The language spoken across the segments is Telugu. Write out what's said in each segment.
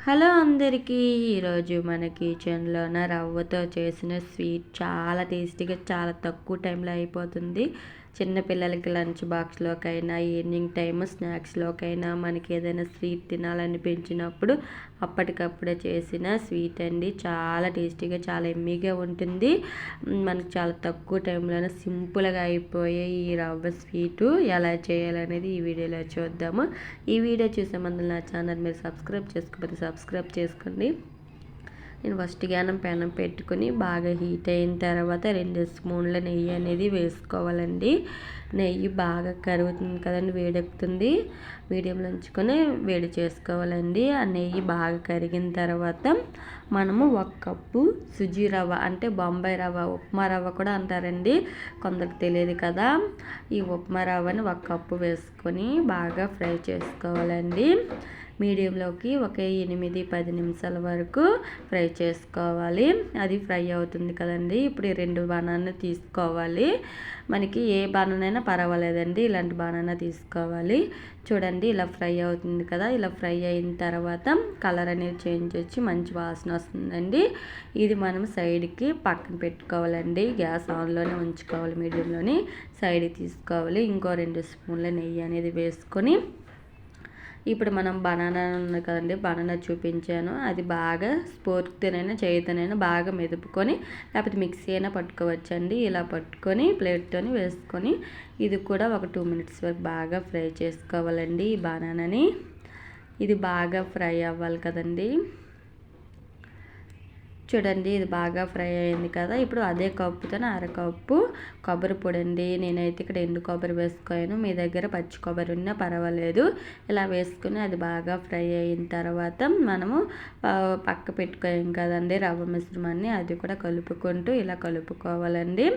హలో అందరికీ! ఈరోజు మన కిచెన్లోన రవ్వతో చేసిన స్వీట్ చాలా టేస్టీగా చాలా తక్కువ టైంలో అయిపోతుంది. చిన్నపిల్లలకి లంచ్ బాక్స్లోకైనా ఈవినింగ్ టైమ్ స్నాక్స్లోకైనా మనకి ఏదైనా స్వీట్ తినాలనిపించినప్పుడు అప్పటికప్పుడే చేసిన స్వీట్ అండి. చాలా టేస్టీగా చాలా ఎమ్మీగా ఉంటుంది. మనకు చాలా తక్కువ టైంలోనే సింపుల్గా అయిపోయే ఈ రవ్వ స్వీటు ఎలా చేయాలనేది ఈ వీడియోలో చూద్దాము. ఈ వీడియో చూసే ముందు నా ఛానల్ మీరు సబ్స్క్రైబ్ చేసుకోకపోతే సబ్స్క్రైబ్ చేసుకోండి. నేను ఫస్ట్ పెనం పెట్టుకుని బాగా హీట్ అయిన తర్వాత 2 స్పూన్ల నెయ్యి అనేది వేసుకోవాలండి. నెయ్యి బాగా కరుగుతుంది కదండి, వేడెక్కుతుంది. మీడియంలో ఉంచుకొని వేడి చేసుకోవాలండి. ఆ నెయ్యి బాగా కరిగిన తర్వాత మనము 1 కప్పు సుజీ రవ్వ అంటే బొంబాయి రవ్వ, ఉప్మా రవ్వ కూడా అంటారండి, కొందరికి తెలియదు కదా. ఈ ఉప్మా రవ్వని 1 కప్పు వేసుకొని బాగా ఫ్రై చేసుకోవాలండి. మీడియంలోకి ఒక 8-10 నిమిషాల వరకు ఫ్రై చేసుకోవాలి. అది ఫ్రై అవుతుంది కదండి. ఇప్పుడు 2 బనానా తీసుకోవాలి. మనకి ఏ బనానా అయినా పర్వాలేదండి, ఇలాంటి బనానా తీసుకోవాలి. చూడండి ఇలా ఫ్రై అవుతుంది కదా. ఇలా ఫ్రై అయిన తర్వాత కలర్ అనేది చేంజ్ వచ్చి మంచి వాసన వస్తుందండి. ఇది మనం సైడ్కి పక్కన పెట్టుకోవాలండి. గ్యాస్ ఆన్లోనే ఉంచుకోవాలి, మీడియంలోని సైడ్కి తీసుకోవాలి. ఇంకో 2 స్పూన్ల నెయ్యి అనేది వేసుకొని ఇప్పుడు మనం బనానా ఉంది కదండి, బనానా చూపించాను, అది బాగా స్పోర్క్తోనైనా చేయితోనైనా బాగా మెదుపుకొని లేకపోతే మిక్సీ అయినా పట్టుకోవచ్చండి. ఇలా పట్టుకొని ప్లేట్తోని వేసుకొని ఇది కూడా ఒక 2 మినిట్స్ వరకు బాగా ఫ్రై చేసుకోవాలండి. ఈ బనానాని ఇది బాగా ఫ్రై అవ్వాలి కదండి. చూడండి ఇది బాగా ఫ్రై అయింది కదా. ఇప్పుడు అదే కప్పుతో 1/2 కప్పు కొబ్బరి పొడి అండి. నేనైతే ఇక్కడ ఎండు కొబ్బరి వేసుకోను, మీ దగ్గర పచ్చి కొబ్బరి ఉన్నా పర్వాలేదు. ఇలా వేసుకుని అది బాగా ఫ్రై అయిన తర్వాత మనము పక్క పెట్టుకోయాం కదండి రవ్వ మిశ్రమాన్ని, అది కూడా కలుపుకుంటూ ఇలా కలుపుకోవాలండి.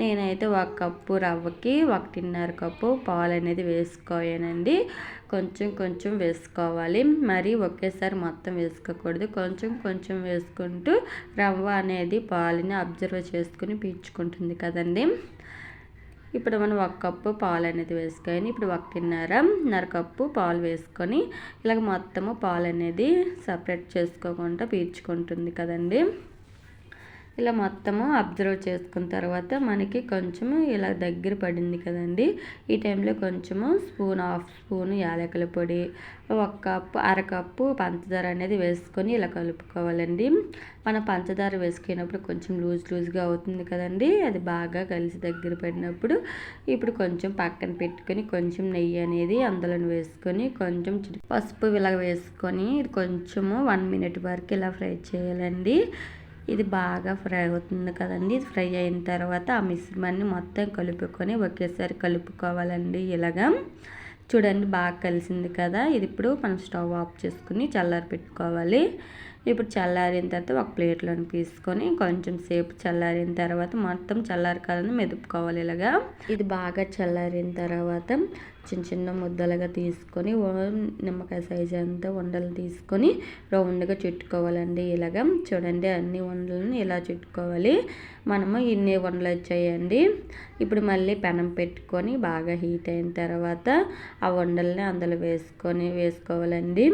నేనైతే 1 కప్పు రవ్వకి 1.5 కప్పు పాలు అనేది వేసుకోయానండి. కొంచెం కొంచెం వేసుకోవాలి, మరి ఒకేసారి మొత్తం వేసుకోకూడదు. కొంచెం కొంచెం వేసుకుంటూ రవ్వ అనేది పాలని అబ్జర్వ్ చేసుకుని పీల్చుకుంటుంది కదండి. ఇప్పుడు మనం 1 కప్పు పాలు అనేది వేసుకొని ఇప్పుడు 1.5 కప్పు పాలు వేసుకొని ఇలాగ మొత్తము పాలు అనేది సపరేట్ చేసుకోకుండా పీల్చుకుంటుంది కదండి. ఇలా మొత్తము అబ్జర్వ్ చేసుకున్న తర్వాత మనకి కొంచెము ఇలా దగ్గర పడింది కదండి. ఈ టైంలో కొంచెము హాఫ్ స్పూన్ యాలకుల పొడి, 1 కప్పు 1/2 కప్పు పంచదార అనేది వేసుకొని ఇలా కలుపుకోవాలండి. మనం పంచదార వేసుకున్నప్పుడు కొంచెం లూజ్గా అవుతుంది కదండి, అది బాగా కలిసి దగ్గర పడినప్పుడు ఇప్పుడు కొంచెం పక్కన పెట్టుకొని కొంచెం నెయ్యి అనేది అందులో వేసుకొని కొంచెం పసుపు ఇలా వేసుకొని కొంచెము 1 మినిట్ వరకు ఇలా ఫ్రై చేయాలండి. ఇది బాగా ఫ్రై అవుతుంది కదండి. ఇది ఫ్రై అయిన తర్వాత ఆ మిశ్రమాన్ని మొత్తం కలుపుకొని ఒకేసారి కలుపుకోవాలండి. ఇలాగా చూడండి బాగా కలిసింది కదా. ఇది ఇప్పుడు మనం స్టవ్ ఆఫ్ చేసుకుని చల్లారి పెట్టుకోవాలి. ఇప్పుడు చల్లారిన తర్వాత ఒక ప్లేట్లోని తీసుకొని కొంచెం సేపు చల్లారిన తర్వాత మొత్తం చల్లారకాలని మెదుపుకోవాలి. ఇలాగా ఇది బాగా చల్లారిన తర్వాత చిన్న చిన్న ముద్దలుగా తీసుకొని నిమ్మకాయ సైజు అంతా ఉండలు తీసుకొని రౌండ్గా చుట్టుకోవాలండి. ఇలాగా చూడండి అన్ని ఉండలను ఇలా చుట్టుకోవాలి. మనము ఇన్ని ఉండలు వచ్చాయండి. ఇప్పుడు మళ్ళీ పెనం పెట్టుకొని బాగా హీట్ అయిన తర్వాత ఆ ఉండల్ని అందులో వేసుకోవాలండి.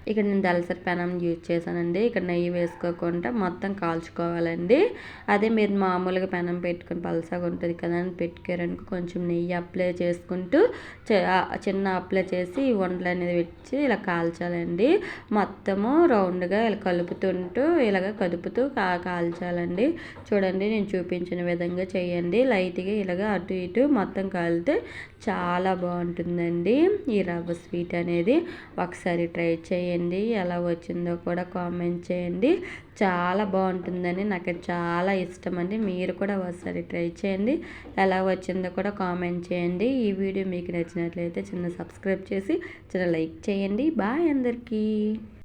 ఇక్కడ నేను దలసరి పెనం యూజ్ చేశానండి. ఇక్కడ నెయ్యి వేసుకోకుండా మొత్తం కాల్చుకోవాలండి. అదే మీరు మామూలుగా పెనం పెట్టుకొని పలసగా ఉంటుంది కదా అని పెట్టుకోరనుకో కొంచెం నెయ్యి అప్లై చేసుకుంటూ చిన్న అప్లై చేసి ఈ ఉండలు అనేది పెట్టి ఇలా కాల్చాలండి. మొత్తము రౌండ్గా ఇలా కలుపుతుంటూ ఇలాగ కదుపుతూ కాల్చాలండి. చూడండి నేను చూపించిన విధంగా చేయండి. లైట్గా ఇలాగ అటు ఇటు మొత్తం కాలితే చాలా బాగుంటుందండి ఈ రవ్వ స్వీట్ అనేది. ఒకసారి ట్రై చేయండి, ఎలా వచ్చిందో కూడా కామెంట్ చేయండి. చాలా బాగుంటుందని నాకు చాలా ఇష్టం అండి. మీరు కూడా ఒకసారి ట్రై చేయండి, ఎలా వచ్చిందో కూడా కామెంట్ చేయండి. ఈ వీడియో మీకు నచ్చినట్లయితే చిన్న సబ్స్క్రైబ్ చేసి చిన్న లైక్ చేయండి. బాయ్ అందరికీ.